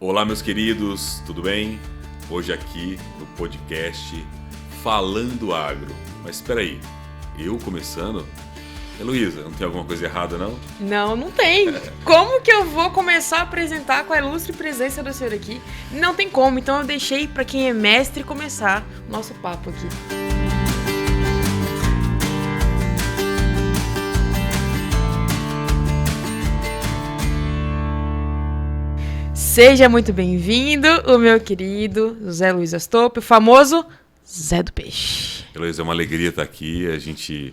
Olá, meus queridos, tudo bem? Hoje aqui no podcast Falando Agro. Mas espera aí, eu começando? Heloísa, não tem alguma coisa errada, não? Não tem. Como que eu vou começar a apresentar com a ilustre presença do senhor aqui? Não tem como, então eu deixei para quem é mestre começar o nosso papo aqui. Seja muito bem-vindo, o meu querido Zé Luiz Astolpe, o famoso Zé do Peixe. Heloísa, é uma alegria estar aqui. A gente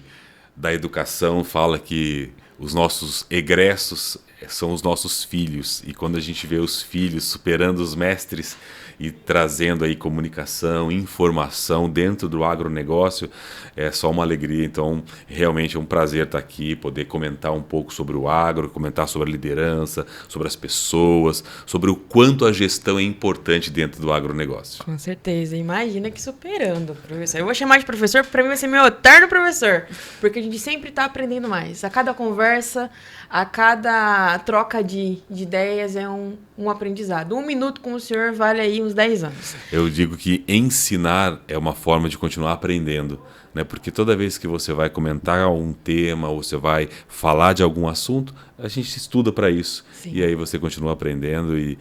da educação fala que os nossos egressos são os nossos filhos. E quando a gente vê os filhos superando os mestres e trazendo aí comunicação, informação dentro do agronegócio, é só uma alegria. Então, realmente é um prazer estar aqui, poder comentar um pouco sobre o agro, comentar sobre a liderança, sobre as pessoas, sobre o quanto a gestão é importante dentro do agronegócio. Com certeza. Imagina que superando, professor. Eu vou chamar de professor, para mim vai ser meu eterno professor, porque a gente sempre está aprendendo mais. A cada conversa, a cada troca de ideias é um aprendizado. 1 minuto com o senhor vale aí uns 10 anos. Eu digo que ensinar é uma forma de continuar aprendendo, né? Porque toda vez que você vai comentar um tema ou você vai falar de algum assunto, a gente estuda para isso. Sim. E aí você continua aprendendo e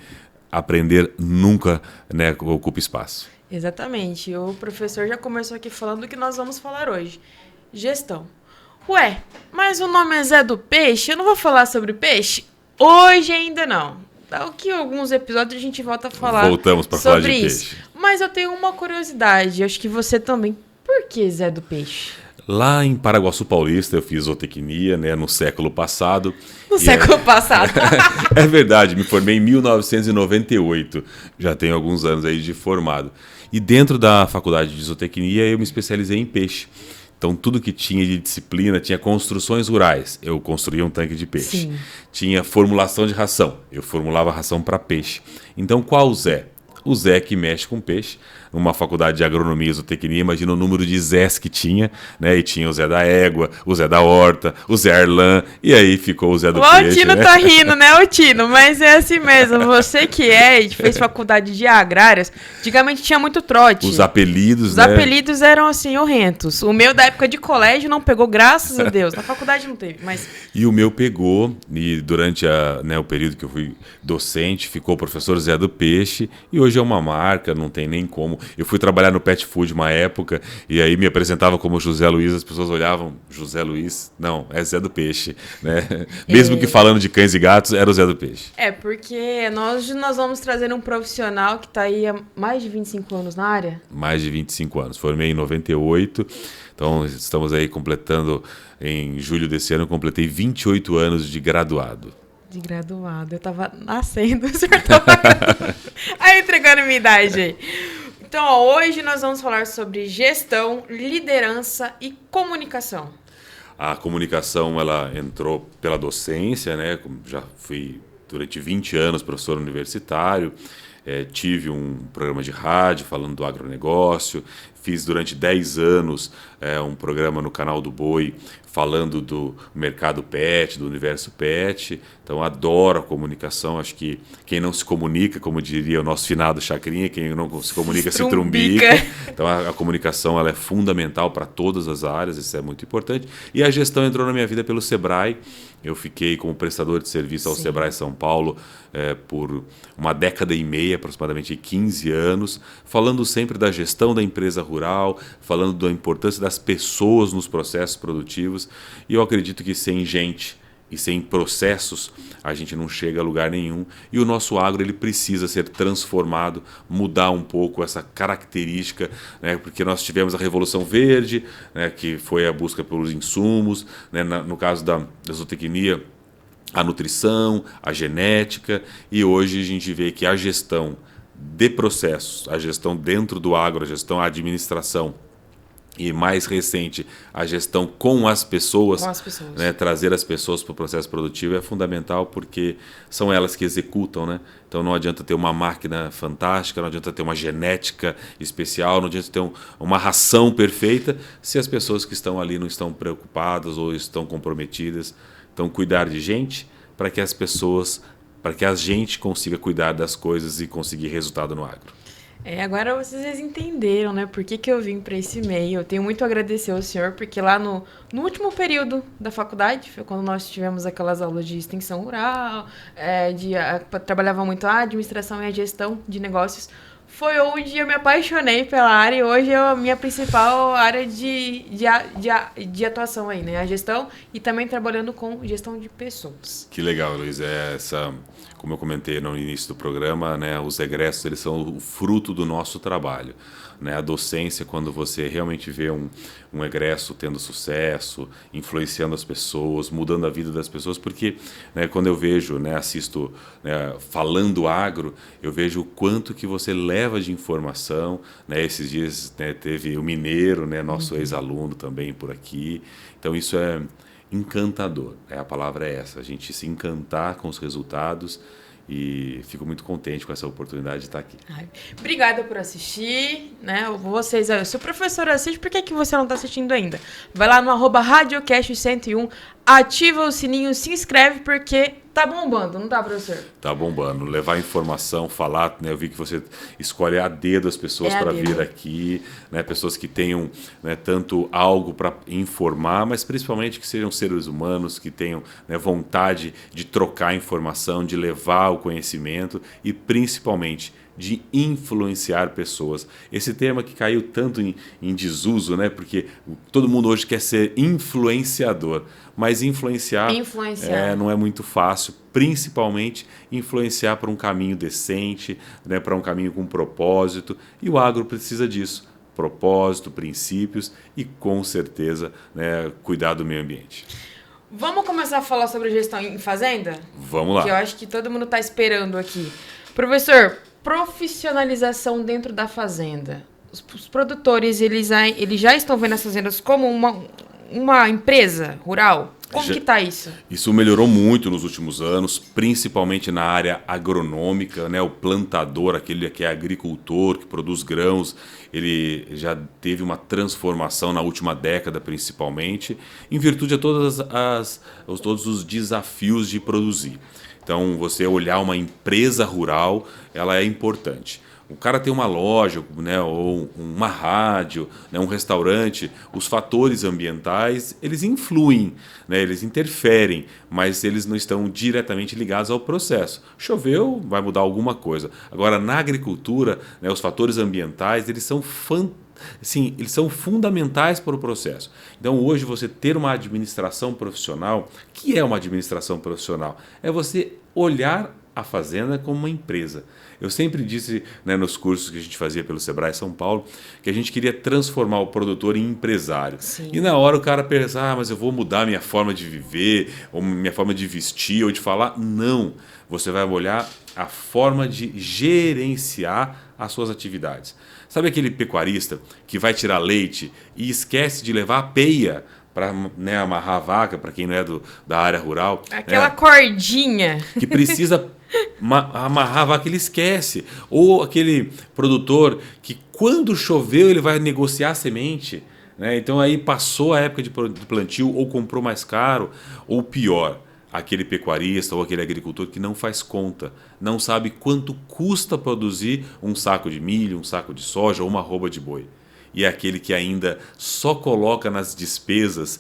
aprender nunca, né, ocupa espaço. Exatamente. O professor já começou aqui falando do que nós vamos falar hoje. Gestão. Ué, mas o nome é Zé do Peixe? Eu não vou falar sobre peixe? Hoje ainda não. Daqui a alguns episódios a gente volta a falar. Voltamos para falar de peixe. Mas eu tenho uma curiosidade, acho que você também. Por que Zé do Peixe? Lá em Paraguaçu Paulista eu fiz zootecnia, né, no século passado. Passado. É verdade, me formei em 1998. Já tenho alguns anos aí de formado. E dentro da faculdade de zootecnia eu me especializei em peixe. Então, tudo que tinha de disciplina, tinha construções rurais, eu construía um tanque de peixe. Sim. Tinha formulação de ração, eu formulava ração para peixe. Então, qual o Zé? O Zé que mexe com peixe. Numa faculdade de agronomia e zootecnia, imagina o número de Zés que tinha, né? E tinha o Zé da Égua, o Zé da Horta, o Zé Arlan, e aí ficou o Zé do Peixe. O Tino, né? Tá rindo, né, o Tino? Mas é assim mesmo. Você que fez faculdade de agrárias, antigamente tinha muito trote. Os apelidos, Os apelidos eram, assim, horrentos. O meu, da época de colégio, não pegou, graças a Deus. Na faculdade não teve, mas... E o meu pegou, e durante o período que eu fui docente, ficou o professor Zé do Peixe, e hoje é uma marca, não tem nem como. Eu fui trabalhar no Pet Food uma época e aí me apresentava como José Luiz, as pessoas olhavam, José Luiz? Não, é Zé do Peixe, né? Mesmo que falando de cães e gatos, era o Zé do Peixe. É, porque nós vamos trazer um profissional que está aí há mais de 25 anos na área. Mais de 25 anos, formei em 98, então estamos aí completando, em julho desse ano, eu completei 28 anos de graduado. De graduado, eu tava nascendo, o senhor tava aí entregando minha idade aí. Então, hoje nós vamos falar sobre gestão, liderança e comunicação. A comunicação, ela entrou pela docência, né? Já fui durante 20 anos professor universitário, tive um programa de rádio falando do agronegócio, fiz durante 10 anos um programa no canal do Boi falando do mercado pet, do universo pet. Então, adoro a comunicação. Acho que quem não se comunica, como diria o nosso finado Chacrinha, quem não se comunica se trumbica. Então, a comunicação ela é fundamental para todas as áreas, isso é muito importante. E a gestão entrou na minha vida pelo Sebrae. Eu fiquei como prestador de serviço ao Sim. Sebrae São Paulo por uma década e meia, aproximadamente 15 anos, falando sempre da gestão da empresa rural, falando da importância das pessoas nos processos produtivos. E eu acredito que sem gente e sem processos a gente não chega a lugar nenhum. E o nosso agro ele precisa ser transformado, mudar um pouco essa característica, né? Porque nós tivemos a Revolução Verde, né? Que foi a busca pelos insumos, né? No caso da zootecnia, a nutrição, a genética, e hoje a gente vê que a gestão de processos, a gestão dentro do agro, a gestão, a administração, e mais recente, a gestão com as pessoas, né, trazer as pessoas para o processo produtivo é fundamental porque são elas que executam, né? Então não adianta ter uma máquina fantástica, não adianta ter uma genética especial, não adianta ter uma ração perfeita se as pessoas que estão ali não estão preocupadas ou estão comprometidas. Então cuidar de gente para que as pessoas para que a gente consiga cuidar das coisas e conseguir resultado no agro. Agora vocês entenderam, né? Por que eu vim para esse meio. Eu tenho muito a agradecer ao senhor, porque lá no último período da faculdade, foi quando nós tivemos aquelas aulas de extensão rural, trabalhava muito a administração e a gestão de negócios. Foi onde eu me apaixonei pela área e hoje é a minha principal área de atuação aí, né? A gestão e também trabalhando com gestão de pessoas. Que legal, Luiz. Como eu comentei no início do programa, né, os egressos eles são o fruto do nosso trabalho. Né? A docência, quando você realmente vê um egresso tendo sucesso, influenciando as pessoas, mudando a vida das pessoas, porque né, quando eu vejo, né, assisto falando agro, eu vejo o quanto que você leva de informação. Né? Esses dias né, teve o Mineiro, né, nosso ex-aluno também por aqui. Então isso é encantador. A palavra é essa, a gente se encantar com os resultados. E fico muito contente com essa oportunidade de estar aqui. Obrigada por assistir, né? Vocês, se o professor assiste, por que você não está assistindo ainda? Vai lá no @radiocast101, ativa o sininho, se inscreve, porque tá bombando, não tá, professor? Tá bombando. Levar informação, falar, né? Eu vi que você escolhe a dedo as pessoas para vir aqui, né? Pessoas que tenham né, tanto algo para informar, mas principalmente que sejam seres humanos, que tenham né, vontade de trocar informação, de levar o conhecimento e principalmente de influenciar pessoas. Esse tema que caiu tanto em desuso, né? Porque todo mundo hoje quer ser influenciador, mas influenciar. Não é muito fácil, principalmente influenciar para um caminho decente, né? Para um caminho com propósito, e o agro precisa disso. Propósito, princípios e, com certeza, né, cuidar do meio ambiente. Vamos começar a falar sobre gestão em fazenda? Vamos lá. Que eu acho que todo mundo está esperando aqui. Professor, profissionalização dentro da fazenda. Os produtores, eles já estão vendo as fazendas como uma empresa rural? Como que está isso? Isso melhorou muito nos últimos anos, principalmente na área agronômica, né? O plantador, aquele que é agricultor, que produz grãos, ele já teve uma transformação na última década, principalmente, em virtude de todos os desafios de produzir. Então, você olhar uma empresa rural, ela é importante. O cara tem uma loja, né, ou uma rádio, né, um restaurante, os fatores ambientais, eles influem, né, eles interferem, mas eles não estão diretamente ligados ao processo. Choveu, vai mudar alguma coisa. Agora, na agricultura, né, os fatores ambientais, eles são eles são fundamentais para o processo. Então, hoje, você ter uma administração profissional, que é uma administração profissional? É você olhar a fazenda como uma empresa. Eu sempre disse né, nos cursos que a gente fazia pelo Sebrae São Paulo que a gente queria transformar o produtor em empresário. Sim. E na hora o cara pensa, mas eu vou mudar minha forma de viver, ou minha forma de vestir, ou de falar. Não. Você vai olhar a forma de gerenciar as suas atividades. Sabe aquele pecuarista que vai tirar leite e esquece de levar a peia para né, amarrar a vaca, para quem não é da área rural? Aquela cordinha. Que precisa amarrar a vaca, ele esquece. Ou aquele produtor que quando choveu ele vai negociar a semente. Né? Então aí passou a época de plantio ou comprou mais caro. Ou pior, aquele pecuarista ou aquele agricultor que não faz conta, não sabe quanto custa produzir um saco de milho, um saco de soja ou uma arroba de boi. E é aquele que ainda só coloca nas despesas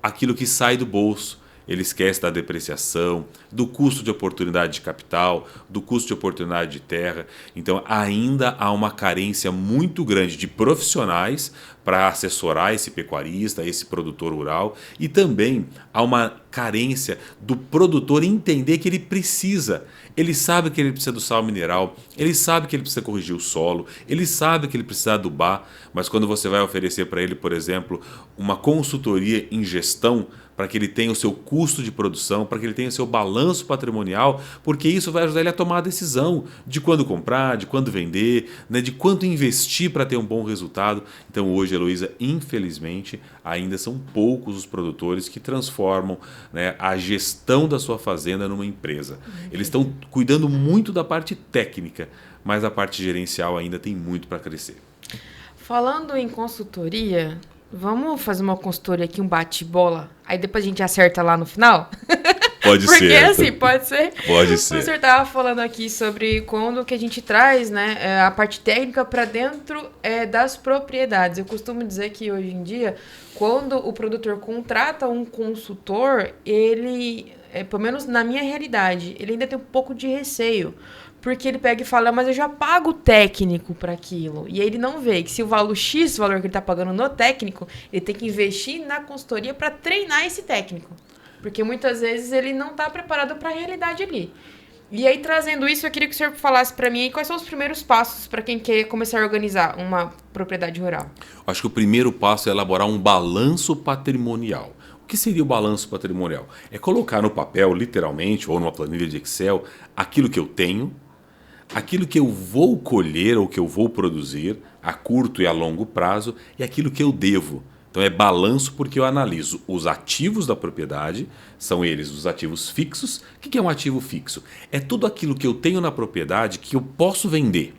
aquilo que sai do bolso. Ele esquece da depreciação, do custo de oportunidade de capital, do custo de oportunidade de terra. Então, ainda há uma carência muito grande de profissionais para assessorar esse pecuarista, esse produtor rural. E também há uma carência do produtor entender que ele precisa. Ele sabe que ele precisa do sal mineral, ele sabe que ele precisa corrigir o solo, ele sabe que ele precisa adubar, mas quando você vai oferecer para ele, por exemplo, uma consultoria em gestão, para que ele tenha o seu custo de produção, para que ele tenha o seu balanço patrimonial, porque isso vai ajudar ele a tomar a decisão de quando comprar, de quando vender, né, de quanto investir para ter um bom resultado. Então hoje, Heloísa, infelizmente, ainda são poucos os produtores que transformam né, a gestão da sua fazenda numa empresa. Eles estão cuidando muito da parte técnica, mas a parte gerencial ainda tem muito para crescer. Falando em consultoria, vamos fazer uma consultoria aqui, um bate-bola? Aí depois a gente acerta lá no final? Pode Porque ser. assim, pode ser. Pode O ser. professor estava falando aqui sobre quando que a gente traz, né, a parte técnica para dentro das propriedades. Eu costumo dizer que hoje em dia, quando o produtor contrata um consultor, ele, pelo menos na minha realidade, ele ainda tem um pouco de receio. Porque ele pega e fala, mas eu já pago o técnico para aquilo. E aí ele não vê que se o valor X, o valor que ele está pagando no técnico, ele tem que investir na consultoria para treinar esse técnico. Porque muitas vezes ele não está preparado para a realidade ali. E aí, trazendo isso, eu queria que o senhor falasse para mim aí quais são os primeiros passos para quem quer começar a organizar uma propriedade rural. Acho que o primeiro passo é elaborar um balanço patrimonial. O que seria o balanço patrimonial? É colocar no papel, literalmente, ou numa planilha de Excel, aquilo que eu tenho, aquilo que eu vou colher ou que eu vou produzir a curto e a longo prazo e aquilo que eu devo. Então é balanço porque eu analiso os ativos da propriedade, são eles os ativos fixos. O que é um ativo fixo? É tudo aquilo que eu tenho na propriedade que eu posso vender,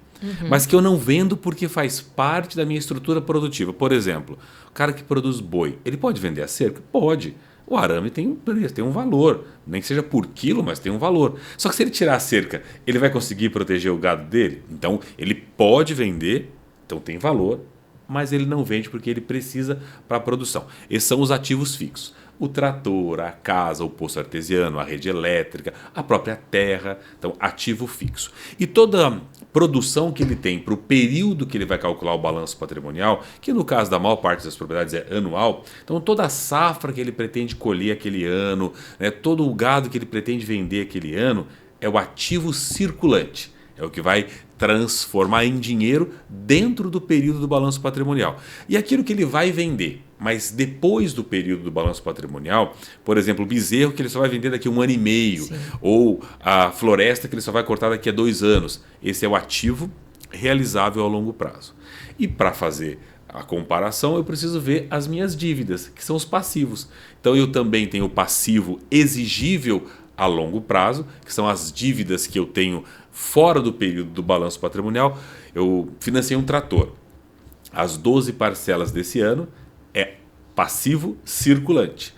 mas que eu não vendo porque faz parte da minha estrutura produtiva. Por exemplo, o cara que produz boi, ele pode vender a cerca? Pode. O arame tem um preço, tem um valor. Nem que seja por quilo, mas tem um valor. Só que se ele tirar a cerca, ele vai conseguir proteger o gado dele? Então, ele pode vender, então tem valor, mas ele não vende porque ele precisa para a produção. Esses são os ativos fixos. O trator, a casa, o poço artesiano, a rede elétrica, a própria terra. Então, ativo fixo. E toda produção que ele tem para o período que ele vai calcular o balanço patrimonial, que no caso da maior parte das propriedades é anual, então toda a safra que ele pretende colher aquele ano, né, todo o gado que ele pretende vender aquele ano, é o ativo circulante. É o que vai transformar em dinheiro dentro do período do balanço patrimonial. E aquilo que ele vai vender, mas depois do período do balanço patrimonial, por exemplo, o bezerro que ele só vai vender daqui a 1 ano e meio, sim, ou a floresta que ele só vai cortar daqui a 2 anos. Esse é o ativo realizável a longo prazo. E para fazer a comparação, eu preciso ver as minhas dívidas, que são os passivos. Então eu também tenho o passivo exigível a longo prazo, que são as dívidas que eu tenho fora do período do balanço patrimonial. Eu financei um trator. As 12 parcelas desse ano é passivo circulante.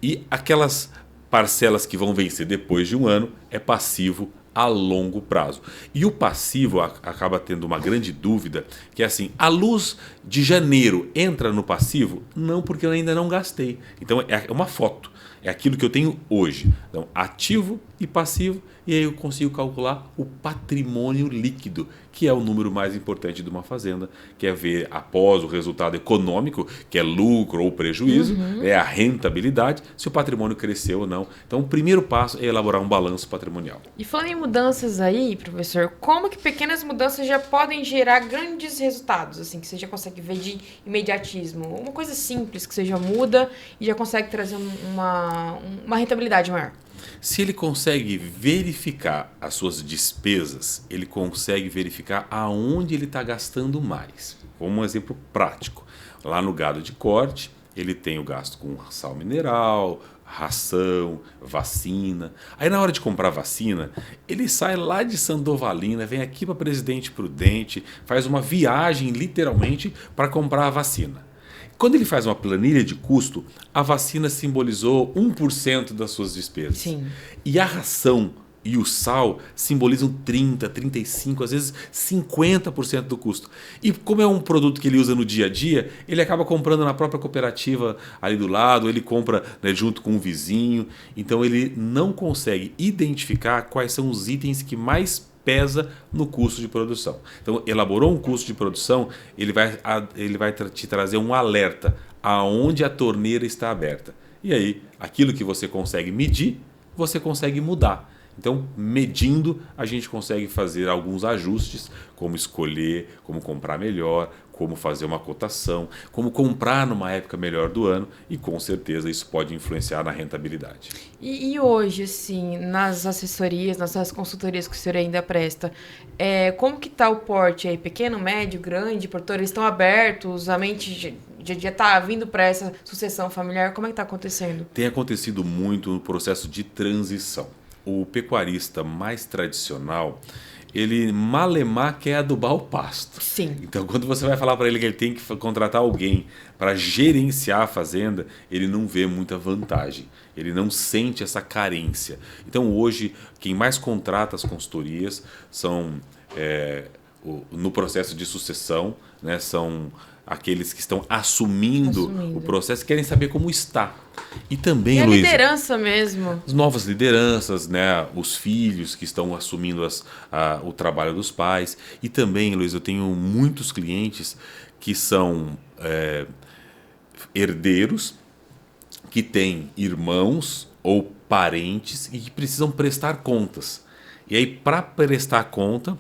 E aquelas parcelas que vão vencer depois de 1 ano é passivo a longo prazo. E o passivo acaba tendo uma grande dúvida, que é assim, a luz de janeiro entra no passivo? Não, porque eu ainda não gastei. Então é uma foto. É aquilo que eu tenho hoje. Então, ativo e passivo, e aí eu consigo calcular o patrimônio líquido, que é o número mais importante de uma fazenda, que é ver após o resultado econômico, que é lucro ou prejuízo, é a rentabilidade, se o patrimônio cresceu ou não. Então, o primeiro passo é elaborar um balanço patrimonial. E falando em mudanças aí, professor, como que pequenas mudanças já podem gerar grandes resultados, assim, que você já consegue ver de imediatismo? Uma coisa simples que você já muda e já consegue trazer uma rentabilidade maior. Se ele consegue verificar as suas despesas, ele consegue verificar aonde ele está gastando mais. Como um exemplo prático. Lá no gado de corte, ele tem o gasto com sal mineral, ração, vacina. Aí na hora de comprar vacina, ele sai lá de Sandovalina, vem aqui para Presidente Prudente, faz uma viagem literalmente para comprar a vacina. Quando ele faz uma planilha de custo, a vacina simbolizou 1% das suas despesas. Sim. E a ração e o sal simbolizam 30%, 35%, às vezes 50% do custo. E como é um produto que ele usa no dia a dia, ele acaba comprando na própria cooperativa ali do lado, ele compra, né, junto com um vizinho. Então ele não consegue identificar quais são os itens que mais pesa no custo de produção. Então, elaborou um custo de produção, ele vai te trazer um alerta aonde a torneira está aberta. E aí, aquilo que você consegue medir, você consegue mudar. Então, medindo, a gente consegue fazer alguns ajustes, como escolher, como comprar melhor, como fazer uma cotação, como comprar numa época melhor do ano, e com certeza isso pode influenciar na rentabilidade. E hoje, assim, nas assessorias, nas consultorias que o senhor ainda presta, como que está o porte aí? Pequeno, médio, grande? Produtores estão abertos? A mente já está vindo para essa sucessão familiar? Como é que está acontecendo? Tem acontecido muito no processo de transição. O pecuarista mais tradicional, ele malemar quer adubar o pasto. Sim. Então, quando você vai falar para ele que ele tem que contratar alguém para gerenciar a fazenda, ele não vê muita vantagem. Ele não sente essa carência. Então, hoje, quem mais contrata as consultorias são, no processo de sucessão, né, são aqueles que estão assumindo o processo e querem saber como está. E também, a Luísa, liderança mesmo. as novas lideranças, né, os filhos que estão assumindo o trabalho dos pais. E também, Luísa, eu tenho muitos clientes que são herdeiros, que têm irmãos ou parentes e que precisam prestar contas. E aí, para prestar conta,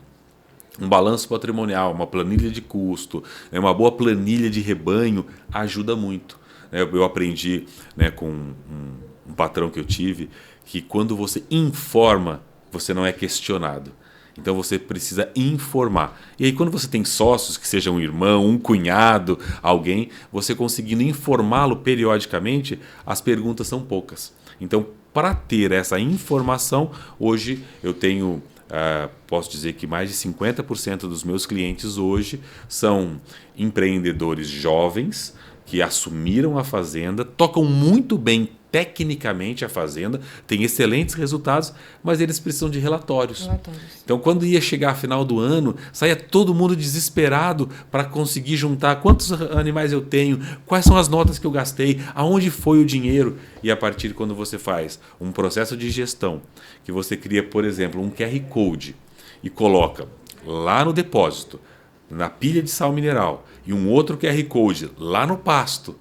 um balanço patrimonial, uma planilha de custo, né, uma boa planilha de rebanho ajuda muito. Eu aprendi, né, com um patrão que eu tive que quando você informa, você não é questionado. Então você precisa informar. E aí quando você tem sócios, que seja um irmão, um cunhado, alguém, você conseguindo informá-lo periodicamente, as perguntas são poucas. Então, para ter essa informação, hoje eu tenho... posso dizer que mais de 50% dos meus clientes hoje são empreendedores jovens que assumiram a fazenda, tocam muito bem tecnicamente a fazenda, têm excelentes resultados, mas eles precisam de relatórios. Então, quando ia chegar a final do ano, saía todo mundo desesperado para conseguir juntar quantos animais eu tenho, quais são as notas que eu gastei, aonde foi o dinheiro. E a partir de quando você faz um processo de gestão, que você cria, por exemplo, um QR Code e coloca lá no depósito, na pilha de sal mineral, e um outro QR Code lá no pasto.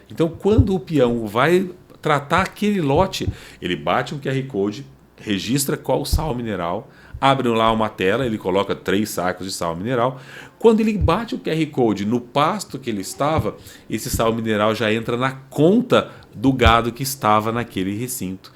Então, quando o peão vai tratar aquele lote, ele bate um QR Code, registra qual sal mineral, abre lá uma tela, ele coloca 3 sacos de sal mineral. Quando ele bate o QR Code no pasto que ele estava, esse sal mineral já entra na conta do gado que estava naquele recinto,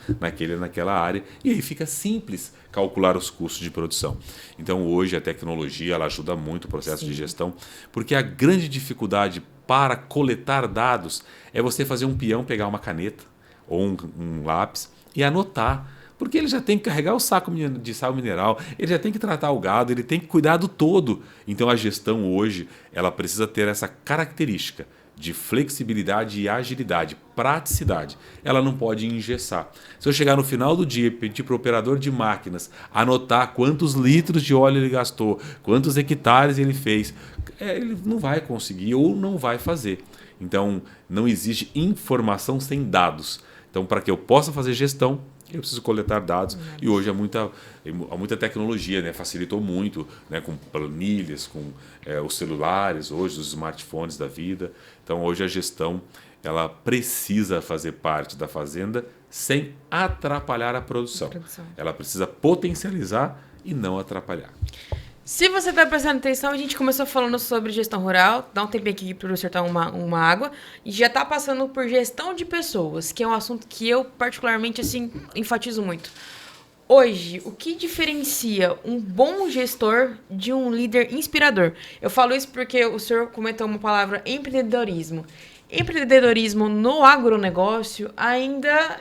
naquela área, e aí fica simples calcular os custos de produção. Então hoje a tecnologia ela ajuda muito o processo de gestão, porque a grande dificuldade para coletar dados é você fazer um peão pegar uma caneta ou um lápis e anotar. Porque ele já tem que carregar o saco de sal mineral, ele já tem que tratar o gado, ele tem que cuidar do todo. Então a gestão hoje ela precisa ter essa característica de flexibilidade e agilidade, praticidade. Ela não pode engessar. Se eu chegar no final do dia e pedir para o operador de máquinas anotar quantos litros de óleo ele gastou, quantos hectares ele fez, ele não vai conseguir ou não vai fazer. Então não existe informação sem dados. Então para que eu possa fazer gestão, eu preciso coletar dados e hoje há muita tecnologia, né? Facilitou muito, né? Com planilhas, com os celulares, hoje os smartphones da vida. Então hoje a gestão ela precisa fazer parte da fazenda sem atrapalhar a produção. Ela precisa potencializar e não atrapalhar. Se você está prestando atenção, a gente começou falando sobre gestão rural, dá um tempinho aqui para o professor tomar uma água, e já está passando por gestão de pessoas, que é um assunto que eu particularmente assim, enfatizo muito. Hoje, o que diferencia um bom gestor de um líder inspirador? Eu falo isso porque o senhor comentou uma palavra, empreendedorismo. Empreendedorismo no agronegócio ainda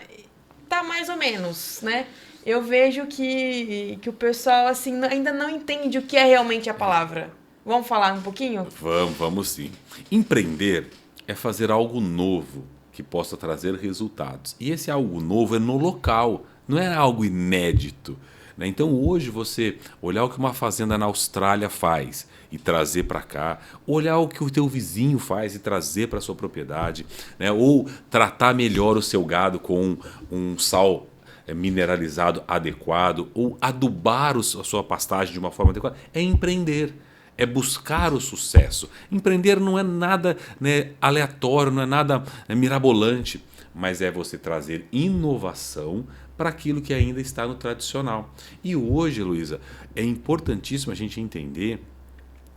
está mais ou menos, né? Eu vejo que o pessoal assim, ainda não entende o que é realmente a palavra. Vamos falar um pouquinho? Vamos sim. Empreender é fazer algo novo que possa trazer resultados. E esse algo novo é no local, não é algo inédito. Né? Então hoje você olhar o que uma fazenda na Austrália faz e trazer para cá, olhar o que o teu vizinho faz e trazer para a sua propriedade, né? Ou tratar melhor o seu gado com um sal mineralizado adequado ou adubar a sua pastagem de uma forma adequada, é empreender, é buscar o sucesso. Empreender não é nada, né, aleatório, não é nada mirabolante, mas é você trazer inovação para aquilo que ainda está no tradicional. E hoje, Luísa, é importantíssimo a gente entender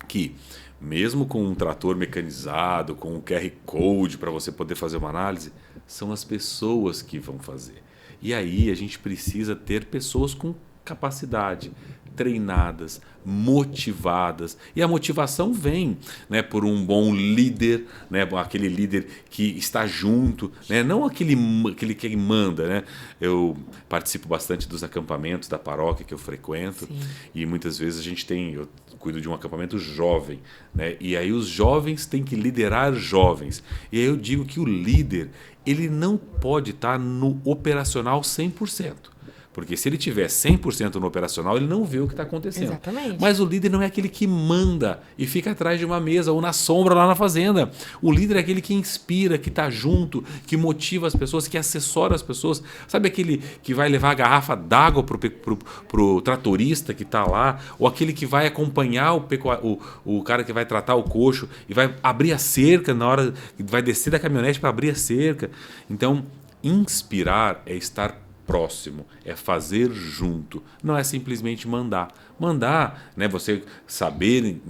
que mesmo com um trator mecanizado, com um QR Code para você poder fazer uma análise, são as pessoas que vão fazer. E aí a gente precisa ter pessoas com capacidade, treinadas, motivadas. E a motivação vem, né, por um bom líder, né, aquele líder que está junto, né, não aquele que manda. Né? Eu participo bastante dos acampamentos da paróquia que eu frequento. Sim. E muitas vezes eu cuido de um acampamento jovem, né? E aí os jovens têm que liderar jovens. E aí eu digo que o líder, ele não pode estar no operacional 100%. Porque se ele tiver 100% no operacional, ele não vê o que está acontecendo. Exatamente. Mas o líder não é aquele que manda e fica atrás de uma mesa ou na sombra lá na fazenda. O líder é aquele que inspira, que está junto, que motiva as pessoas, que assessora as pessoas. Sabe aquele que vai levar a garrafa d'água pro tratorista que está lá? Ou aquele que vai acompanhar o cara que vai tratar o coxo e vai abrir a cerca na hora que vai descer da caminhonete para abrir a cerca. Então, inspirar é estar próximo, é fazer junto, não é simplesmente mandar. Mandar, né, você saber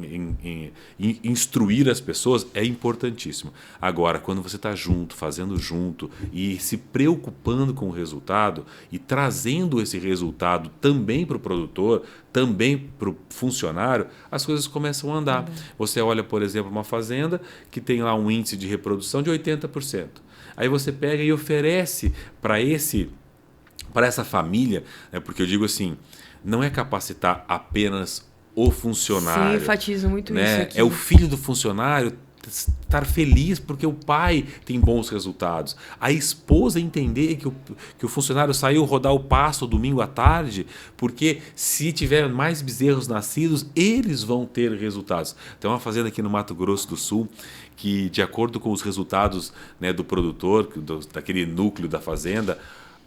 instruir as pessoas é importantíssimo. Agora, quando você está junto, fazendo junto e se preocupando com o resultado e trazendo esse resultado também para o produtor, também para o funcionário, as coisas começam a andar. Você olha, por exemplo, uma fazenda que tem lá um índice de reprodução de 80%. Aí você pega e oferece para essa família, né, porque eu digo assim, não é capacitar apenas o funcionário. Sim, enfatizo muito né? isso aqui. É o filho do funcionário estar feliz porque o pai tem bons resultados. A esposa entender que o funcionário saiu rodar o pasto domingo à tarde, porque se tiver mais bezerros nascidos, eles vão ter resultados. Tem uma fazenda aqui no Mato Grosso do Sul que, de acordo com os resultados, né, do produtor, daquele núcleo da fazenda,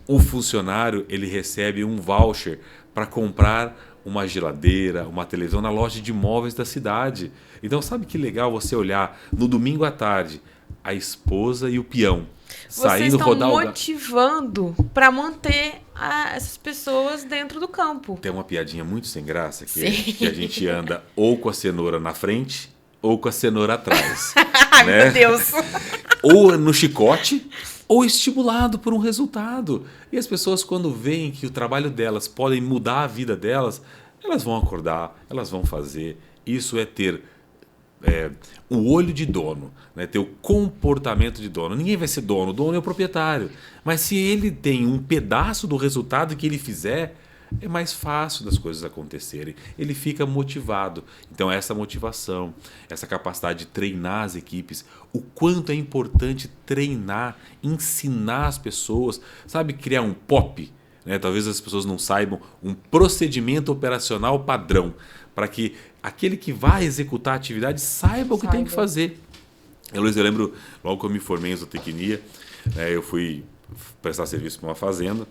o funcionário ele recebe um voucher para comprar uma geladeira, uma televisão na loja de imóveis da cidade. Então, sabe que legal você olhar no domingo à tarde a esposa e o peão saindo rodar Vocês estão motivando para manter essas pessoas dentro do campo. Tem uma piadinha muito sem graça que a gente anda ou com a cenoura na frente ou com a cenoura atrás. Ai, né? meu Deus! Ou no chicote ou estimulado por um resultado. E as pessoas, quando veem que o trabalho delas pode mudar a vida delas, elas vão acordar, elas vão fazer. Isso é ter o olho de dono, né? Ter o comportamento de dono. Ninguém vai ser dono, o dono é o proprietário. Mas se ele tem um pedaço do resultado que ele fizer, é mais fácil das coisas acontecerem. Ele fica motivado. Então, essa motivação, essa capacidade de treinar as equipes, o quanto é importante treinar, ensinar as pessoas, sabe, criar um POP, né? Talvez as pessoas não saibam, um procedimento operacional padrão, para que aquele que vai executar a atividade saiba o que tem que fazer. Luiz, eu lembro, logo que eu me formei em zootecnia, eu fui prestar serviço para uma fazenda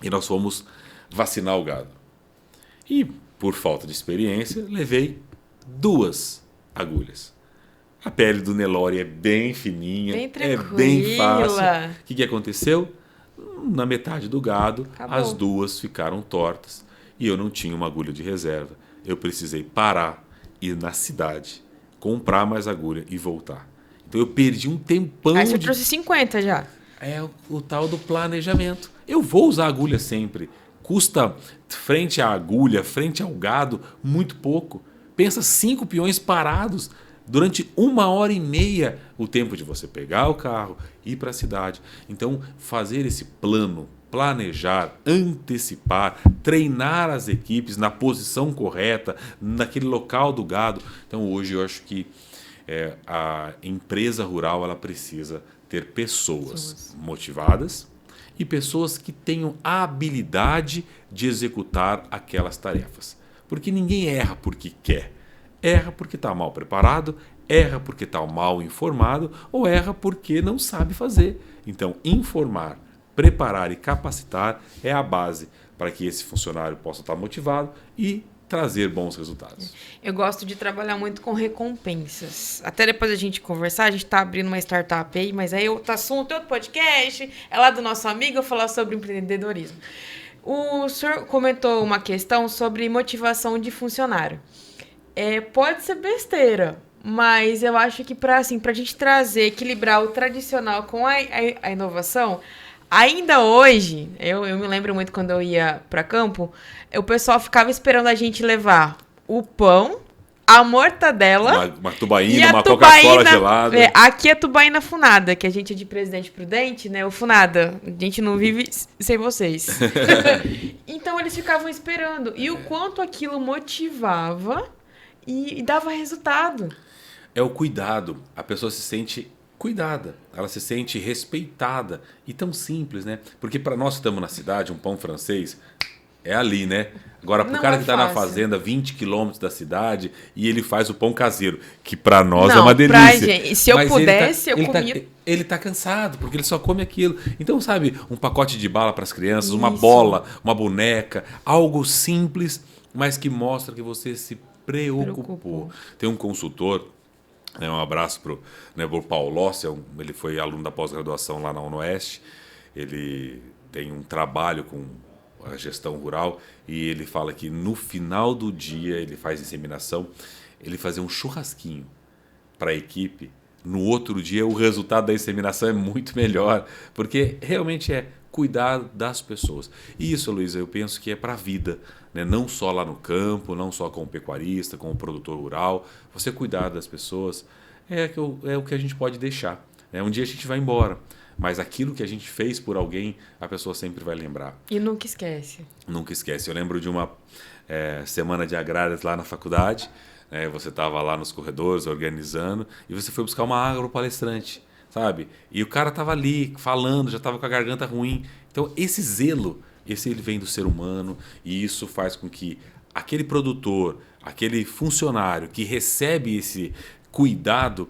e nós fomos vacinar o gado. E, por falta de experiência, levei 2 agulhas. A pele do Nelore é bem fininha, é bem fácil. O que aconteceu? Na metade do gado, acabou. As 2 ficaram tortas e eu não tinha uma agulha de reserva. Eu precisei parar, ir na cidade, comprar mais agulha e voltar. Então eu perdi um tempão. Aí você trouxe 50 já. É o tal do planejamento. Eu vou usar agulha sempre. Custa, frente à agulha, frente ao gado, muito pouco. Pensa 5 peões parados durante 1h30 o tempo de você pegar o carro e ir para a cidade. Então, fazer esse plano, planejar, antecipar, treinar as equipes na posição correta, naquele local do gado. Então, hoje eu acho que a empresa rural ela precisa ter pessoas motivadas e pessoas que tenham a habilidade de executar aquelas tarefas. Porque ninguém erra porque quer. Erra porque está mal preparado, erra porque está mal informado ou erra porque não sabe fazer. Então, informar, preparar e capacitar é a base para que esse funcionário possa estar motivado e trazer bons resultados. Eu gosto de trabalhar muito com recompensas. Até depois a gente conversar, a gente está abrindo uma startup aí, mas aí o assunto é outro podcast, é lá do nosso amigo, eu falar sobre empreendedorismo. O senhor comentou uma questão sobre motivação de funcionário. Pode ser besteira, mas eu acho que para a gente trazer, equilibrar o tradicional com a inovação, Ainda hoje, eu me lembro muito quando eu ia para campo, o pessoal ficava esperando a gente levar o pão, a mortadela Uma e tubaína, a uma Coca-Cola tubaína. gelada. Aqui é tubaína funada, que a gente é de Presidente Prudente, né? O funada. A gente não vive sem vocês. Então eles ficavam esperando. E o quanto aquilo motivava e dava resultado. É o cuidado. A pessoa se sente cuidada, ela se sente respeitada. E tão simples, né? Porque para nós que estamos na cidade, um pão francês é ali, né? Agora, para o Não cara é que está na fácil. fazenda, 20 quilômetros da cidade, e ele faz o pão caseiro, que para nós é Não, uma pra delícia. gente, se eu Mas pudesse, eu comia. Ele tá cansado, porque ele só come aquilo. Então, sabe, um pacote de bala para as crianças, uma Isso. bola, uma boneca, algo simples, mas que mostra que você se preocupou. Tem um consultor, né, um abraço pro Paulo Lossi, ele foi aluno da pós-graduação lá na UniOeste. Ele tem um trabalho com a gestão rural e ele fala que no final do dia ele faz inseminação, ele fazia um churrasquinho para a equipe. No outro dia o resultado da inseminação é muito melhor, porque realmente é cuidar das pessoas. E isso, Luísa, eu penso que é para a vida, né? Não só lá no campo, não só com o pecuarista, com o produtor rural. Você cuidar das pessoas é o que a gente pode deixar, né? Um dia a gente vai embora, mas aquilo que a gente fez por alguém, a pessoa sempre vai lembrar. E nunca esquece. Nunca esquece. Eu lembro de uma semana de agrárias lá na faculdade, né? Você estava lá nos corredores organizando e você foi buscar uma água para o palestrante, sabe? E o cara estava ali falando, já estava com a garganta ruim. Então esse zelo, ele vem do ser humano e isso faz com que aquele produtor, aquele funcionário que recebe esse cuidado,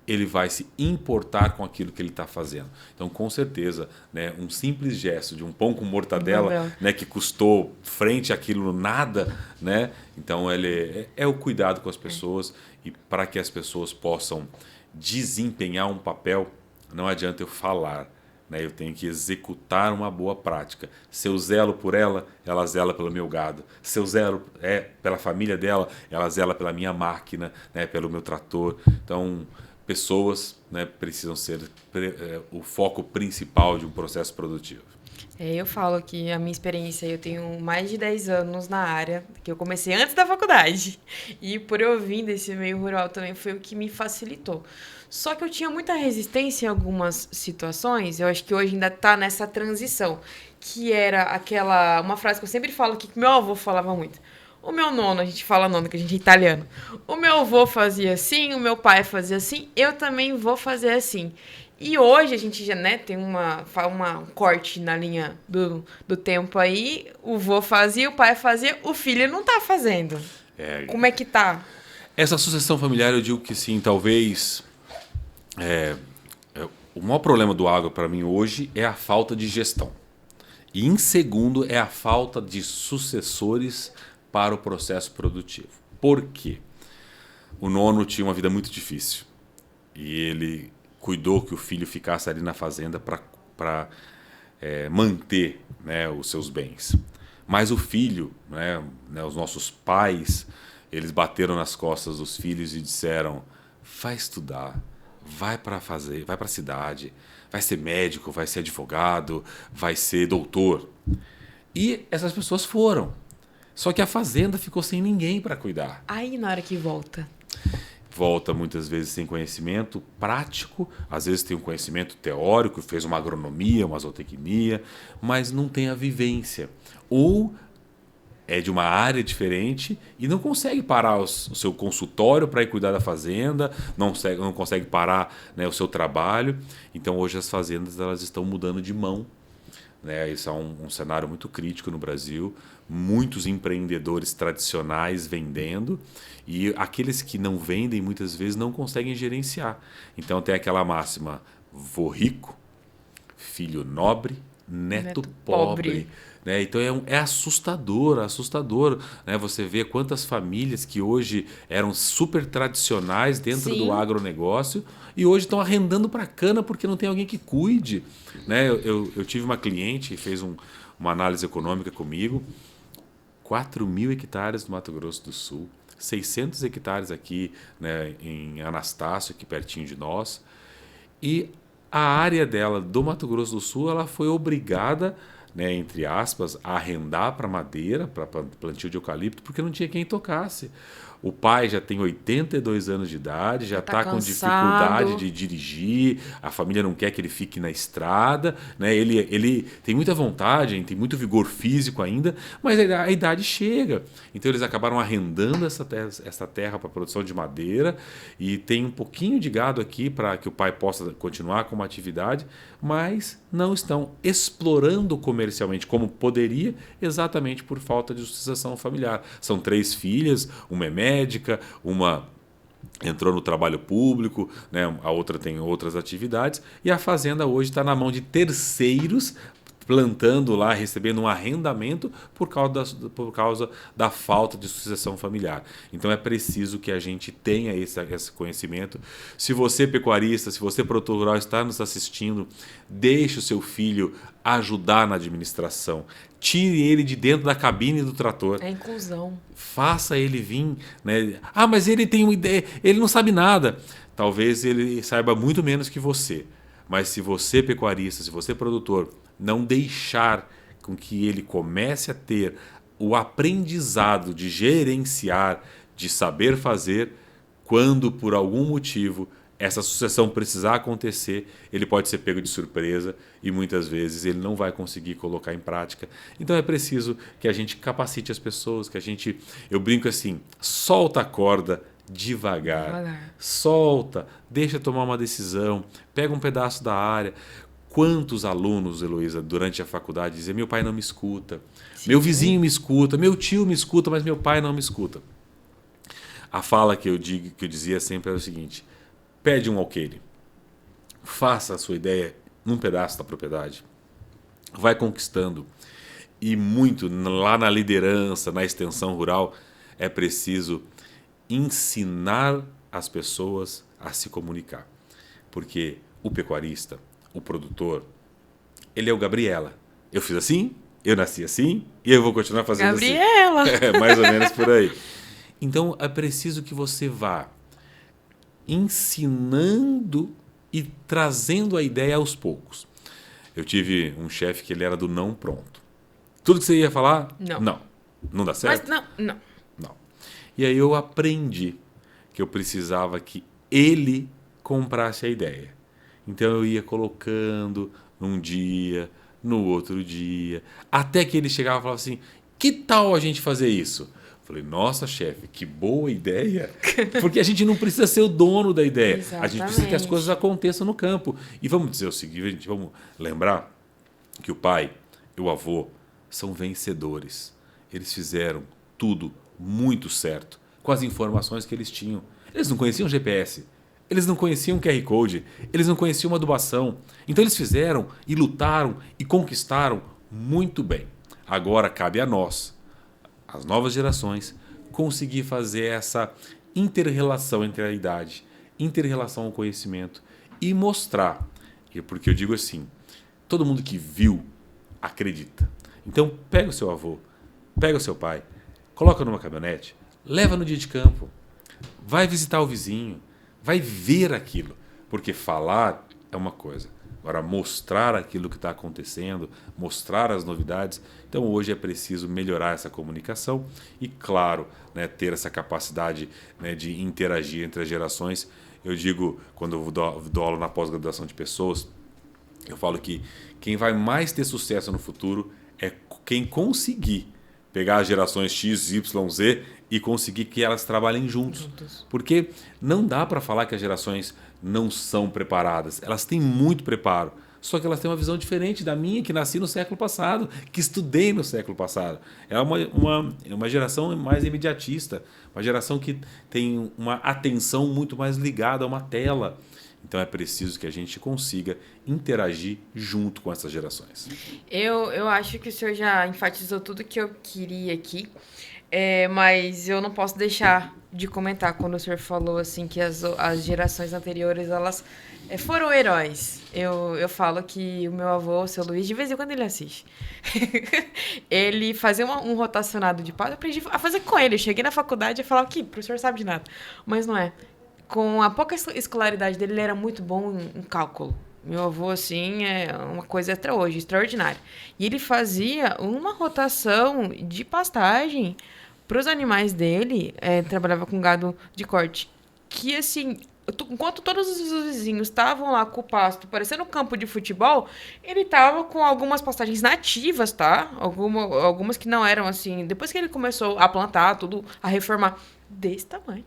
ele vai se importar com aquilo que ele está fazendo. Então, com certeza, né, um simples gesto de um pão com mortadela, né, que custou frente àquilo nada, né? Então, ele é o cuidado com as pessoas e para que as pessoas possam desempenhar um papel, não adianta eu falar, né? Eu tenho que executar uma boa prática. Se eu zelo por ela, ela zela pelo meu gado. Se eu zelo pela família dela, ela zela pela minha máquina, né, pelo meu trator. Então, pessoas, né, precisam ser o foco principal de um processo produtivo. Eu falo que a minha experiência, eu tenho mais de 10 anos na área, que eu comecei antes da faculdade. E por eu vir desse meio rural também foi o que me facilitou. Só que eu tinha muita resistência em algumas situações, eu acho que hoje ainda está nessa transição, que era uma frase que eu sempre falo aqui, que meu avô falava muito. O meu nono, a gente fala nono, que a gente é italiano. O meu avô fazia assim, o meu pai fazia assim, eu também vou fazer assim. E hoje a gente já, né, tem um corte na linha do tempo aí. O vô fazia, o pai fazia, o filho não tá fazendo. Como é que tá? Essa sucessão familiar, eu digo que sim, talvez... o maior problema do agro para mim hoje é a falta de gestão. E em segundo é a falta de sucessores para o processo produtivo. Por quê? O nono tinha uma vida muito difícil e ele cuidou que o filho ficasse ali na fazenda para manter, né, os seus bens. Mas o filho, né, os nossos pais, eles bateram nas costas dos filhos e disseram: vai estudar, vai para a cidade, vai ser médico, vai ser advogado, vai ser doutor. E essas pessoas foram. Só que a fazenda ficou sem ninguém para cuidar. Aí na hora que volta. Volta muitas vezes sem conhecimento prático, às vezes tem um conhecimento teórico, fez uma agronomia, uma zootecnia, mas não tem a vivência. Ou é de uma área diferente e não consegue parar o seu consultório para ir cuidar da fazenda, não consegue parar, né, o seu trabalho. Então hoje as fazendas elas estão mudando de mão. Né? Isso é um cenário muito crítico no Brasil, muitos empreendedores tradicionais vendendo e aqueles que não vendem muitas vezes não conseguem gerenciar. Então tem aquela máxima: vô rico, filho nobre, neto pobre. Né? Então é assustador, né? Você vê quantas famílias que hoje eram super tradicionais dentro do agronegócio e hoje estão arrendando para cana porque não tem alguém que cuide. Né? Eu tive uma cliente que fez uma análise econômica comigo, 4.000 hectares no Mato Grosso do Sul, 600 hectares aqui, né, em Anastácio, aqui pertinho de nós, e a área dela do Mato Grosso do Sul, ela foi obrigada, né, entre aspas, a arrendar para madeira, para plantio de eucalipto, porque não tinha quem tocasse. O pai já tem 82 anos de idade, já está com dificuldade de dirigir, a família não quer que ele fique na estrada, né? Ele tem muita vontade, tem muito vigor físico ainda, mas a idade chega. Então eles acabaram arrendando essa terra para produção de madeira e tem um pouquinho de gado aqui para que o pai possa continuar com uma atividade, mas não estão explorando comercialmente como poderia, exatamente por falta de sucessão familiar. São 3 filhas, uma é médica, uma entrou no trabalho público, né? A outra tem outras atividades, e a fazenda hoje está na mão de terceiros, plantando lá, recebendo um arrendamento por causa da falta de sucessão familiar. Então é preciso que a gente tenha esse conhecimento. Se você, pecuarista, se você, produtor rural, está nos assistindo, deixe o seu filho ajudar na administração. Tire ele de dentro da cabine do trator. É inclusão. Faça ele vir, né? Ah, mas ele tem uma ideia, ele não sabe nada. Talvez ele saiba muito menos que você. Mas se você, pecuarista, se você, produtor, não deixar com que ele comece a ter o aprendizado de gerenciar, de saber fazer, quando por algum motivo essa sucessão precisar acontecer, ele pode ser pego de surpresa e muitas vezes ele não vai conseguir colocar em prática. Então é preciso que a gente capacite as pessoas, eu brinco assim, solta a corda devagar. Solta, deixa tomar uma decisão, pega um pedaço da área. Quantos alunos, Heloísa, durante a faculdade diziam: meu pai não me escuta, meu vizinho me escuta, meu tio me escuta, mas meu pai não me escuta. A fala que eu dizia sempre era o seguinte: pede um alqueire, faça a sua ideia num pedaço da propriedade, vai conquistando. E muito lá na liderança, na extensão rural, é preciso ensinar as pessoas a se comunicar. Porque o pecuarista, o produtor, ele é o Gabriela. Eu fiz assim, eu nasci assim e eu vou continuar fazendo Gabriela. assim. É mais ou menos por aí. Então é preciso que você vá ensinando e trazendo a ideia aos poucos. Eu tive um chefe que ele era do não pronto. Tudo que você ia falar, não dá certo. Mas não. E aí eu aprendi que eu precisava que ele comprasse a ideia. Então eu ia colocando num dia, no outro dia, até que ele chegava e falava assim: que tal a gente fazer isso? Falei: nossa, chefe, que boa ideia. Porque a gente não precisa ser o dono da ideia. Exatamente. A gente precisa que as coisas aconteçam no campo. E vamos dizer o seguinte, vamos lembrar que o pai e o avô são vencedores. Eles fizeram tudo muito certo com as informações que eles tinham. Eles não conheciam GPS, eles não conheciam QR Code, eles não conheciam adubação. Então eles fizeram e lutaram e conquistaram muito bem. Agora cabe a nós, as novas gerações, conseguir fazer essa inter-relação entre a idade, inter-relação ao conhecimento e mostrar. Porque eu digo assim, todo mundo que viu, acredita. Então pega o seu avô, pega o seu pai, coloca numa caminhonete, leva no dia de campo, vai visitar o vizinho, vai ver aquilo. Porque falar é uma coisa. Agora, mostrar aquilo que está acontecendo, mostrar as novidades. Então, hoje é preciso melhorar essa comunicação e, claro, né, ter essa capacidade, né, de interagir entre as gerações. Eu digo, quando eu dou aula na pós-graduação de pessoas, eu falo que quem vai mais ter sucesso no futuro é quem conseguir pegar as gerações X, Y, Z e conseguir que elas trabalhem juntos. Porque não dá para falar que as gerações não são preparadas. Elas têm muito preparo. Só que elas têm uma visão diferente da minha, que nasci no século passado, que estudei no século passado. É uma geração mais imediatista, uma geração que tem uma atenção muito mais ligada a uma tela. Então é preciso que a gente consiga interagir junto com essas gerações. Eu acho que o senhor já enfatizou tudo que eu queria aqui, mas eu não posso deixar de comentar quando o senhor falou assim que as gerações anteriores elas foram heróis. Eu falo que o meu avô, o seu Luiz, de vez em quando ele assiste. Ele fazia um rotacionado de pau, eu aprendi a fazer com ele. Eu cheguei na faculdade e falava que o professor sabe de nada, mas não é. Com a pouca escolaridade dele, ele era muito bom em cálculo. Meu avô, assim, é uma coisa até hoje, extraordinária. E ele fazia uma rotação de pastagem para os animais dele, trabalhava com gado de corte, que, assim, enquanto todos os vizinhos estavam lá com o pasto parecendo um campo de futebol, ele tava com algumas pastagens nativas, tá? Algumas que não eram, assim, depois que ele começou a plantar tudo, a reformar, desse tamanho.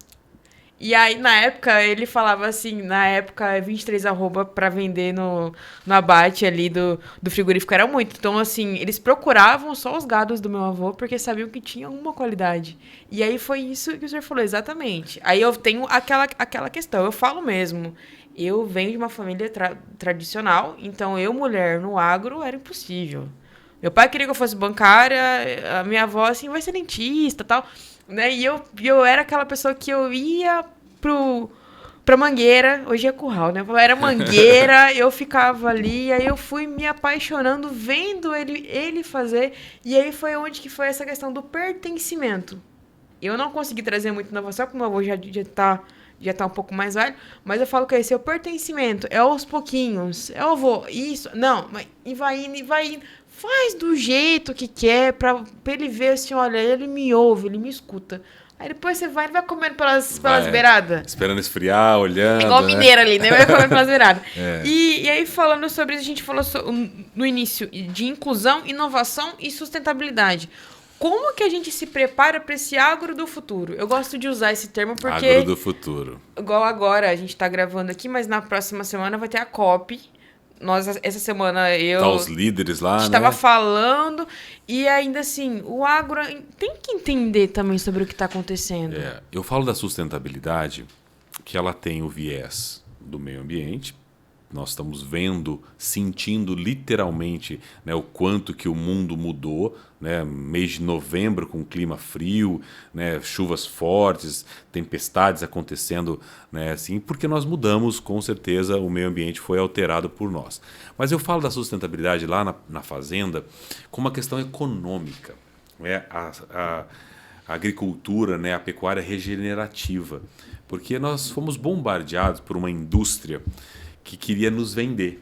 E aí, na época, ele falava assim, na época, 23 arroba pra vender no abate ali do frigorífico era muito. Então, assim, eles procuravam só os gados do meu avô porque sabiam que tinha uma qualidade. E aí foi isso que o senhor falou, exatamente. Aí eu tenho aquela questão, eu falo mesmo. Eu venho de uma família tradicional, então eu, mulher, no agro, era impossível. Meu pai queria que eu fosse bancária, a minha avó, assim, vai ser dentista e tal. Né? E eu era aquela pessoa que eu ia pra Mangueira, hoje é Curral, né? Era Mangueira, eu ficava ali, aí eu fui me apaixonando, vendo ele fazer, e aí foi onde que foi essa questão do pertencimento. Eu não consegui trazer muito inovação, porque meu avô já tá um pouco mais velho, mas eu falo que esse é o pertencimento, é aos pouquinhos, é o avô, isso, não, mas e vai indo, e vai indo. Faz do jeito que quer, pra ele ver assim, olha, ele me ouve, ele me escuta. Aí depois você vai comendo pelas beiradas. Esperando esfriar, olhando. É igual né? mineiro ali, né? Vai comendo pelas beiradas. É. E aí, falando sobre isso, a gente falou no início de inclusão, inovação e sustentabilidade. Como que a gente se prepara para esse agro do futuro? Eu gosto de usar esse termo porque... Agro do futuro. Igual agora, a gente está gravando aqui, mas na próxima semana vai ter a COP. Essa semana Tá os líderes lá, né? estava falando, e ainda assim, o agro tem que entender também sobre o que está acontecendo. Eu falo da sustentabilidade, que ela tem o viés do meio ambiente. Nós estamos vendo, sentindo literalmente, né, o quanto que o mundo mudou, né, mês de novembro com clima frio, né, chuvas fortes, tempestades acontecendo, né, assim, porque nós mudamos, com certeza o meio ambiente foi alterado por nós. Mas eu falo da sustentabilidade lá na fazenda como uma questão econômica, né, a agricultura, né, a pecuária regenerativa, porque nós fomos bombardeados por uma indústria que queria nos vender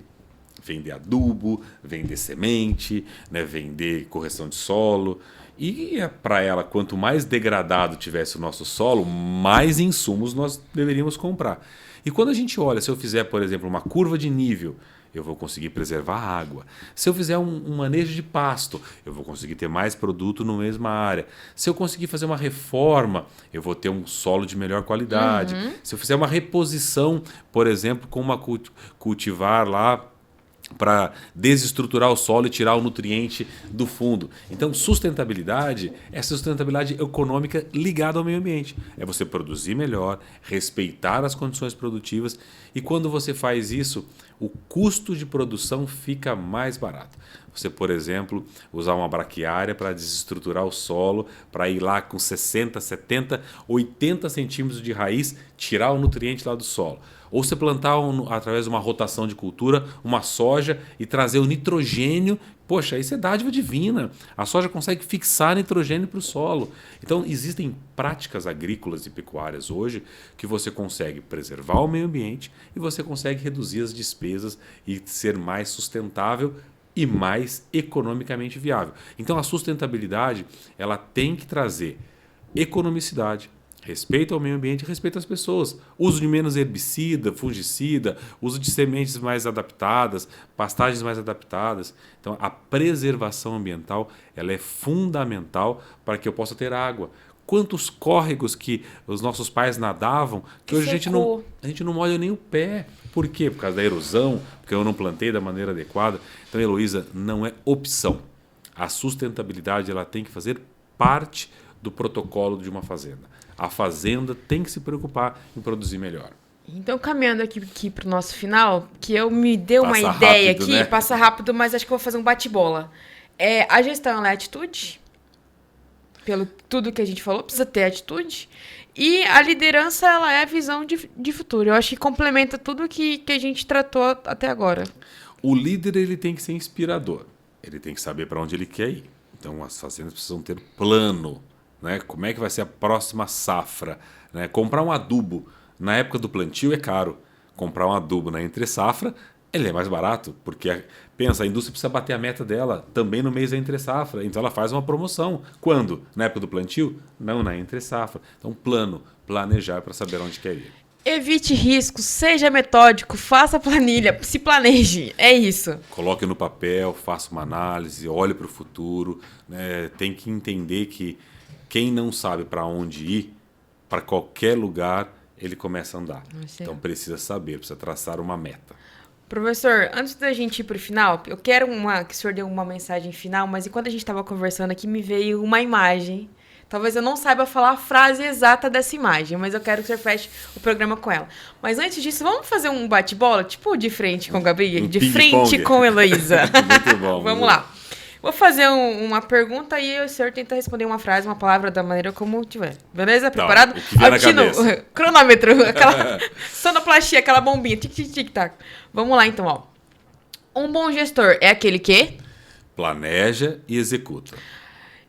adubo, vender semente, né, vender correção de solo. E para ela, quanto mais degradado tivesse o nosso solo, mais insumos nós deveríamos comprar. E quando a gente olha, se eu fizer, por exemplo, uma curva de nível, eu vou conseguir preservar a água. Se eu fizer um manejo de pasto, eu vou conseguir ter mais produto na mesma área. Se eu conseguir fazer uma reforma, eu vou ter um solo de melhor qualidade. Se eu fizer uma reposição, por exemplo, com uma cultivar lá para desestruturar o solo e tirar o nutriente do fundo. Então, sustentabilidade é sustentabilidade econômica ligada ao meio ambiente. É você produzir melhor, respeitar as condições produtivas, e quando você faz isso, o custo de produção fica mais barato. Você, por exemplo, usar uma braquiária para desestruturar o solo, para ir lá com 60, 70, 80 centímetros de raiz, tirar o nutriente lá do solo. Ou você plantar, através de uma rotação de cultura, uma soja e trazer o nitrogênio. Poxa, isso é dádiva divina. A soja consegue fixar nitrogênio para o solo. Então, existem práticas agrícolas e pecuárias hoje que você consegue preservar o meio ambiente e você consegue reduzir as despesas e ser mais sustentável e mais economicamente viável. Então, a sustentabilidade ela tem que trazer economicidade, respeito ao meio ambiente e respeito às pessoas. Uso de menos herbicida, fungicida, uso de sementes mais adaptadas, pastagens mais adaptadas. Então, a preservação ambiental ela é fundamental para que eu possa ter água. Quantos córregos que os nossos pais nadavam, que hoje a gente não molha nem o pé. Por quê? Por causa da erosão, porque eu não plantei da maneira adequada. Então, Heloísa, não é opção. A sustentabilidade ela tem que fazer parte do protocolo de uma fazenda. A fazenda tem que se preocupar em produzir melhor. Então, caminhando aqui para o nosso final, que eu me deu uma Passa ideia rápido, aqui, né? passa rápido, mas acho que eu vou fazer um bate-bola. A gestão ela é atitude, pelo tudo que a gente falou, precisa ter atitude. E a liderança ela é a visão de futuro. Eu acho que complementa tudo que a gente tratou até agora. O líder ele tem que ser inspirador. Ele tem que saber para onde ele quer ir. Então, as fazendas precisam ter plano. Né? Como é que vai ser a próxima safra? Né? Comprar um adubo na época do plantio é caro. Comprar um adubo na entre-safra Ele é mais barato, porque pensa, a indústria precisa bater a meta dela também no mês da entre-safra. Então ela faz uma promoção. Quando? Na época do plantio? Não, na entre-safra. Então planejar para saber onde quer ir. Evite riscos, seja metódico, faça planilha, se planeje. É isso. Coloque no papel, faça uma análise, olhe para o futuro. Né? Tem que entender que quem não sabe para onde ir, para qualquer lugar, ele começa a andar. Então precisa saber, precisa traçar uma meta. Professor, antes da gente ir para o final, eu quero que o senhor dê uma mensagem final, mas enquanto a gente estava conversando aqui, me veio uma imagem. Talvez eu não saiba falar a frase exata dessa imagem, mas eu quero que o senhor feche o programa com ela. Mas antes disso, vamos fazer um bate-bola, tipo de frente com o Gabriel, de frente com a Heloísa. Muito bom. Vamos lá. Vou fazer uma pergunta e o senhor tenta responder uma frase, uma palavra da maneira como tiver. Beleza? Preparado? O que vier na cabeça. Cronômetro, aquela sonoplastia, aquela bombinha, tic-tic-tic-tac. Vamos lá, então, ó. Um bom gestor é aquele que planeja e executa.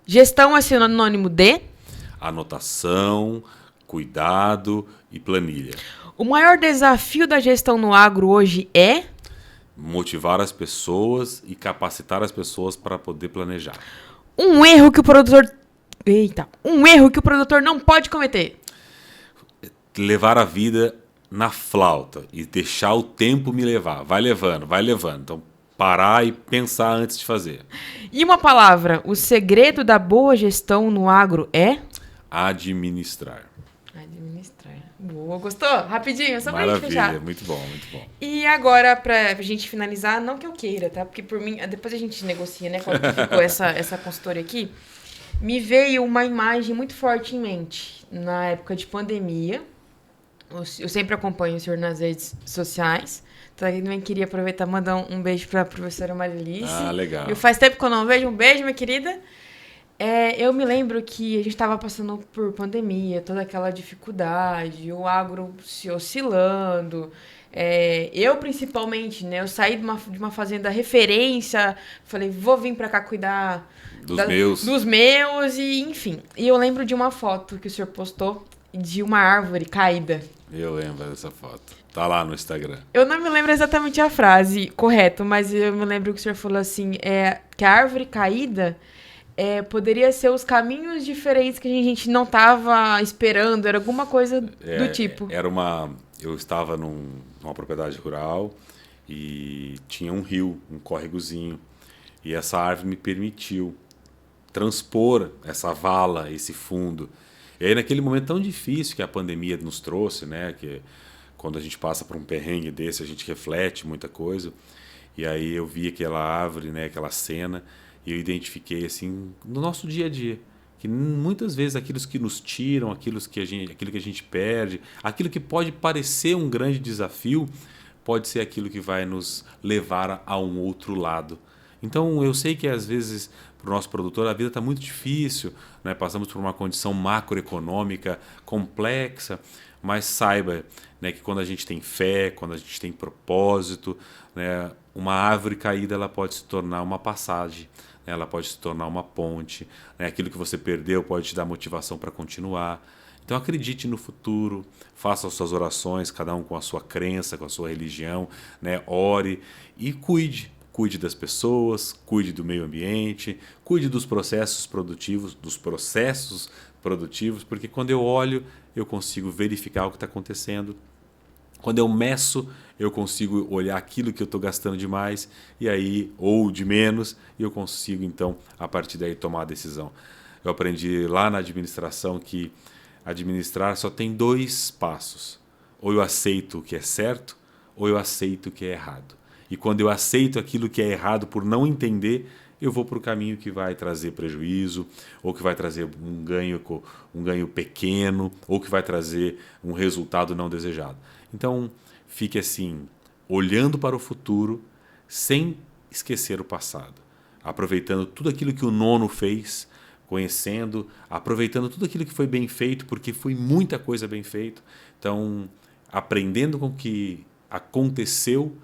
Gestão é sinônimo de anotação, cuidado e planilha. O maior desafio da gestão no agro hoje é motivar as pessoas e capacitar as pessoas para poder planejar. Um erro que o produtor não pode cometer. Levar a vida na flauta e deixar o tempo me levar. Vai levando. Então, parar e pensar antes de fazer. E uma palavra, o segredo da boa gestão no agro é? Administrar. Boa, gostou? Rapidinho, só pra gente fechar. Maravilha, muito bom. E agora, pra gente finalizar, não que eu queira, tá? Porque por mim, depois a gente negocia, né? Quando ficou essa consultoria aqui, me veio uma imagem muito forte em mente. Na época de pandemia, eu sempre acompanho o senhor nas redes sociais. Então, eu também queria aproveitar e mandar um beijo pra professora Marilice. Legal. E faz tempo que eu não vejo. Um beijo, minha querida. Eu me lembro que a gente estava passando por pandemia, toda aquela dificuldade, o agro se oscilando. Eu, principalmente, né? Eu saí de uma fazenda referência, falei, vou vir para cá cuidar dos meus, e enfim. E eu lembro de uma foto que o senhor postou de uma árvore caída. Eu lembro dessa foto. Tá lá no Instagram. Eu não me lembro exatamente a frase correta, mas eu me lembro que o senhor falou assim, que a árvore caída poderia ser os caminhos diferentes que a gente não estava esperando, era alguma coisa do tipo. Eu estava numa propriedade rural e tinha um rio, um córregozinho, e essa árvore me permitiu transpor essa vala, esse fundo. E aí, naquele momento tão difícil que a pandemia nos trouxe, né, que quando a gente passa por um perrengue desse, a gente reflete muita coisa, e aí eu vi aquela árvore, né, aquela cena, e eu identifiquei assim no nosso dia a dia que muitas vezes aquilo que nos tiram, aquilo que a gente perde, aquilo que pode parecer um grande desafio, pode ser aquilo que vai nos levar a um outro lado. Então eu sei que às vezes para o nosso produtor a vida está muito difícil, né? Passamos por uma condição macroeconômica complexa, mas saiba, né, que quando a gente tem fé, quando a gente tem propósito, né, uma árvore caída ela pode se tornar uma passagem. Ela pode se tornar uma ponte, né? Aquilo que você perdeu pode te dar motivação para continuar. Então acredite no futuro, faça as suas orações, cada um com a sua crença, com a sua religião, né? Ore e cuide das pessoas, cuide do meio ambiente, cuide dos processos produtivos, porque quando eu olho, eu consigo verificar o que está acontecendo. Quando eu meço, eu consigo olhar aquilo que eu estou gastando demais ou de menos, e eu consigo, então, a partir daí, tomar a decisão. Eu aprendi lá na administração que administrar só tem 2 passos. Ou eu aceito o que é certo, ou eu aceito o que é errado. E quando eu aceito aquilo que é errado por não entender, eu vou para o caminho que vai trazer prejuízo, ou que vai trazer um ganho pequeno, ou que vai trazer um resultado não desejado. Então, fique assim, olhando para o futuro, sem esquecer o passado. Aproveitando tudo aquilo que o nono fez, conhecendo, aproveitando tudo aquilo que foi bem feito, porque foi muita coisa bem feita. Então, aprendendo com o que aconteceu,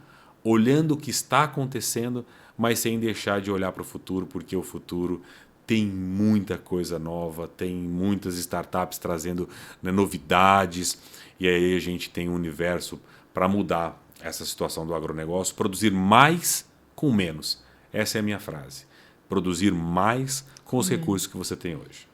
olhando o que está acontecendo, mas sem deixar de olhar para o futuro, porque o futuro tem muita coisa nova, tem muitas startups trazendo, né, novidades, e aí a gente tem um universo para mudar, essa situação do agronegócio, produzir mais com menos. Essa é a minha frase. Produzir mais com os recursos que você tem hoje.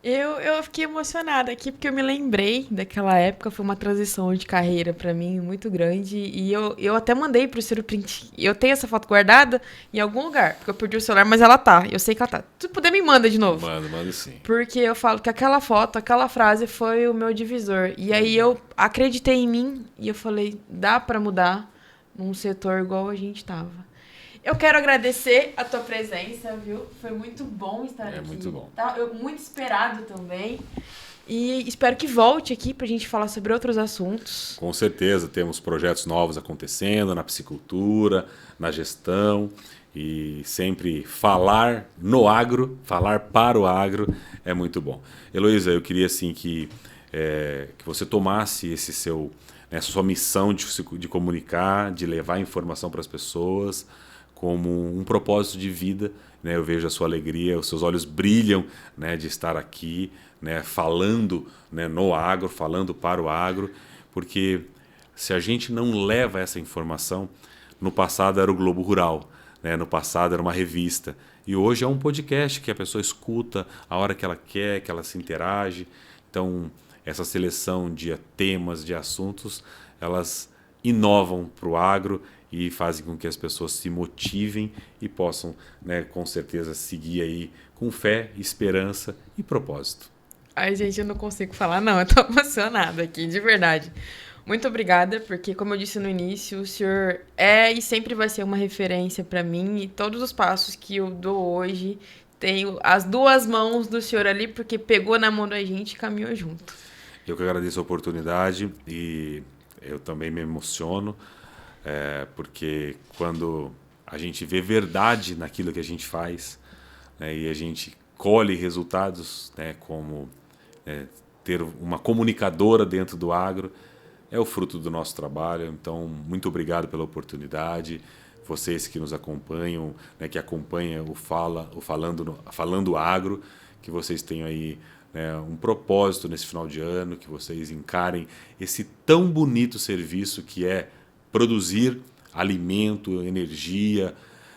Eu fiquei emocionada aqui porque eu me lembrei daquela época, foi uma transição de carreira pra mim muito grande e eu até mandei pro Ciro print. Eu tenho essa foto guardada em algum lugar, porque eu perdi o celular, mas ela tá, eu sei que ela tá. Se puder me manda de novo. Manda sim. Porque eu falo que aquela foto, aquela frase foi o meu divisor. E aí eu acreditei em mim e eu falei, dá pra mudar num setor igual a gente tava. Eu quero agradecer a tua presença, viu? Foi muito bom estar aqui. Muito bom. Tá? Muito esperado também. E espero que volte aqui pra gente falar sobre outros assuntos. Com certeza, temos projetos novos acontecendo na piscicultura, na gestão. E sempre falar no agro, falar para o agro é muito bom. Heloísa, eu queria assim que você tomasse essa sua missão de comunicar, de levar informação para as pessoas, como um propósito de vida, né? Eu vejo a sua alegria, os seus olhos brilham, né, de estar aqui, né, falando, né, no agro, falando para o agro, porque se a gente não leva essa informação, no passado era o Globo Rural, né, no passado era uma revista, e hoje é um podcast que a pessoa escuta a hora que ela quer, que ela se interage. Então, essa seleção de temas, de assuntos, elas inovam para o agro e fazem com que as pessoas se motivem e possam, né, com certeza, seguir aí com fé, esperança e propósito. Ai, gente, eu não consigo falar, não. Eu tô emocionada aqui, de verdade. Muito obrigada, porque, como eu disse no início, o senhor é e sempre vai ser uma referência para mim. E todos os passos que eu dou hoje, tenho as duas mãos do senhor ali, porque pegou na mão da gente e caminhou junto. Eu que agradeço a oportunidade e eu também me emociono. Porque quando a gente vê verdade naquilo que a gente faz, né, e a gente colhe resultados, né, como ter uma comunicadora dentro do agro, é o fruto do nosso trabalho. Então, muito obrigado pela oportunidade. Vocês que nos acompanham, né, que acompanham o Falando Agro, que vocês tenham aí, né, um propósito nesse final de ano, que vocês encarem esse tão bonito serviço que é produzir alimento, energia,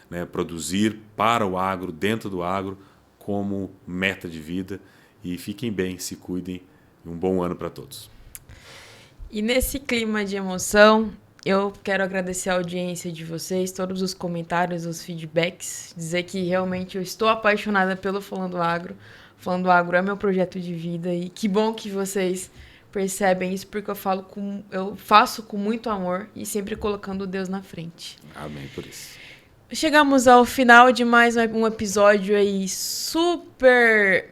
né, produzir para o agro, dentro do agro, como meta de vida. E fiquem bem, se cuidem. Um bom ano para todos. E nesse clima de emoção, eu quero agradecer a audiência de vocês, todos os comentários, os feedbacks, dizer que realmente eu estou apaixonada pelo Falando Agro. Falando Agro é meu projeto de vida e que bom que vocês percebem isso, porque eu faço com muito amor e sempre colocando Deus na frente. Amém por isso. Chegamos ao final de mais um episódio aí super...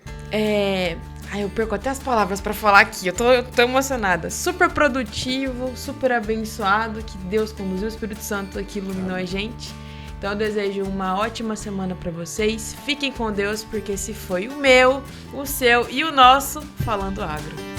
eu perco até as palavras para falar aqui, eu tô emocionada. Super produtivo, super abençoado, que Deus conduziu, o Espírito Santo que iluminou a gente. Então eu desejo uma ótima semana para vocês. Fiquem com Deus, porque esse foi o meu, o seu e o nosso Falando Agro.